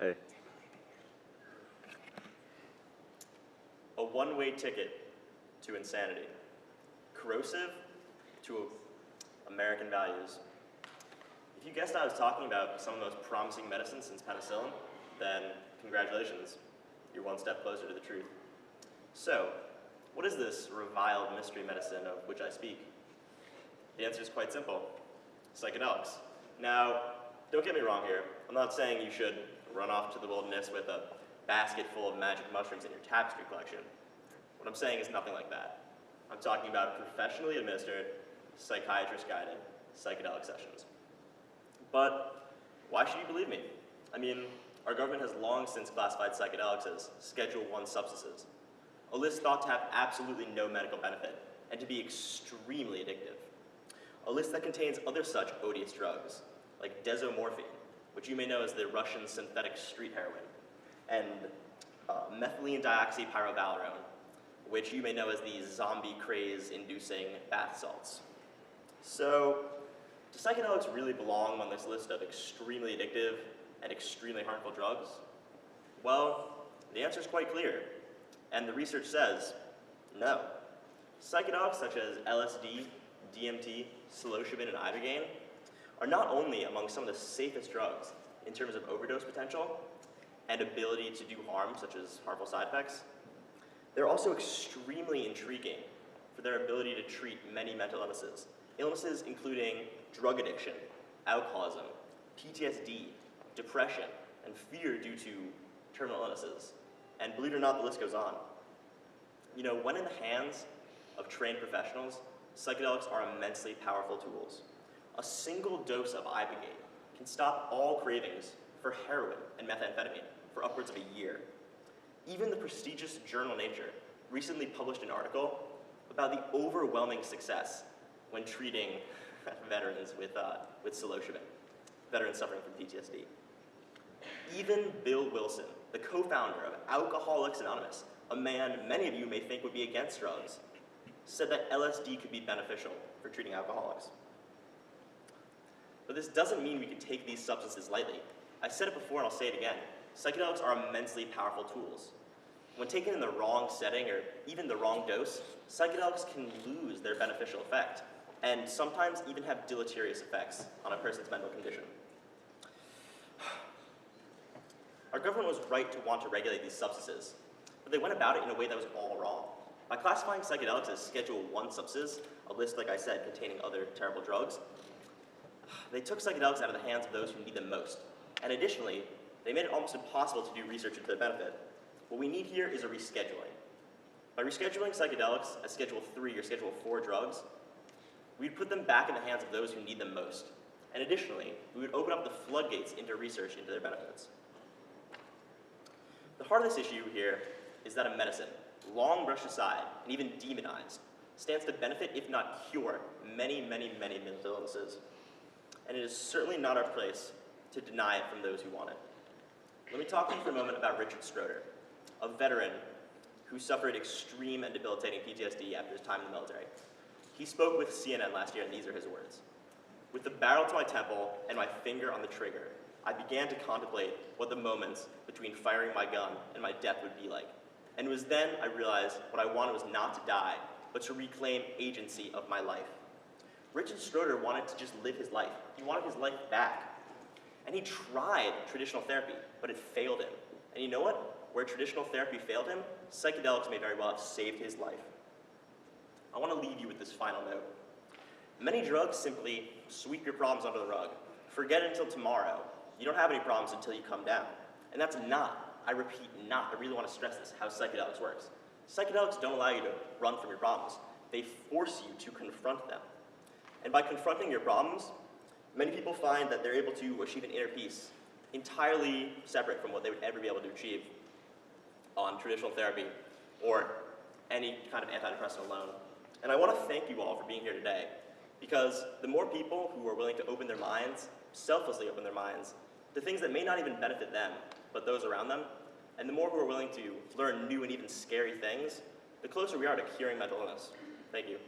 Hey. A one-way ticket to insanity. Corrosive to American values. If you guessed I was talking about some of the most promising medicines since penicillin, then congratulations, you're one step closer to the truth. So, what is this reviled mystery medicine of which I speak? The answer is quite simple: psychedelics. Now, don't get me wrong here. I'm not saying you should run off to the wilderness with a basket full of magic mushrooms in your tapestry collection. What I'm saying is nothing like that. I'm talking about professionally administered, psychiatrist-guided psychedelic sessions. But why should you believe me? I mean, our government has long since classified psychedelics as Schedule I substances, a list thought to have absolutely no medical benefit and to be extremely addictive. A list that contains other such odious drugs, like desomorphine, which you may know as the Russian synthetic street heroin, and methylene dioxypyrovalerone, which you may know as the zombie craze-inducing bath salts. So, do psychedelics really belong on this list of extremely addictive and extremely harmful drugs? Well, the answer is quite clear, and the research says no. Psychedelics such as LSD, DMT, psilocybin, and ibogaine are not only among some of the safest drugs in terms of overdose potential and ability to do harm, such as harmful side effects, they're also extremely intriguing for their ability to treat many mental illnesses including drug addiction, alcoholism, PTSD, depression, and fear due to terminal illnesses. And believe it or not, the list goes on. You know, when in the hands of trained professionals, psychedelics are immensely powerful tools. A single dose of ibogaine can stop all cravings for heroin and methamphetamine for upwards of a year. Even the prestigious journal Nature recently published an article about the overwhelming success when treating veterans with psilocybin, veterans suffering from PTSD. Even Bill Wilson, the co-founder of Alcoholics Anonymous, a man many of you may think would be against drugs, said that LSD could be beneficial for treating alcoholics. But this doesn't mean we can take these substances lightly. I said it before and I'll say it again. Psychedelics are immensely powerful tools. When taken in the wrong setting or even the wrong dose, psychedelics can lose their beneficial effect and sometimes even have deleterious effects on a person's mental condition. Our government was right to want to regulate these substances, but they went about it in a way that was all wrong. By classifying psychedelics as Schedule I substances, a list, like I said, containing other terrible drugs, they took psychedelics out of the hands of those who need them most. And additionally, they made it almost impossible to do research into their benefit. What we need here is a rescheduling. By rescheduling psychedelics as Schedule III or Schedule IV drugs, we'd put them back in the hands of those who need them most. And additionally, we would open up the floodgates into research into their benefits. The heart of this issue here is that a medicine, long brushed aside and even demonized, stands to benefit, if not cure, many, many, many mental illnesses. And it is certainly not our place to deny it from those who want it. Let me talk to you for a moment about Richard Schroeder, a veteran who suffered extreme and debilitating PTSD after his time in the military. He spoke with CNN last year, and these are his words. "With the barrel to my temple and my finger on the trigger, I began to contemplate what the moments between firing my gun and my death would be like. And it was then I realized what I wanted was not to die, but to reclaim agency of my life." Richard Schroeder wanted to just live his life. He wanted his life back. And he tried traditional therapy, but it failed him. And you know what? Where traditional therapy failed him, psychedelics may very well have saved his life. I want to leave you with this final note. Many drugs simply sweep your problems under the rug. Forget it until tomorrow. You don't have any problems until you come down. And that's not, I repeat, not, I really want to stress this, how psychedelics works. Psychedelics don't allow you to run from your problems. They force you to confront them. And by confronting your problems, many people find that they're able to achieve an inner peace entirely separate from what they would ever be able to achieve on traditional therapy or any kind of antidepressant alone. And I want to thank you all for being here today, because the more people who are willing to open their minds, selflessly open their minds, to things that may not even benefit them, but those around them, and the more who are willing to learn new and even scary things, the closer we are to curing mental illness. Thank you.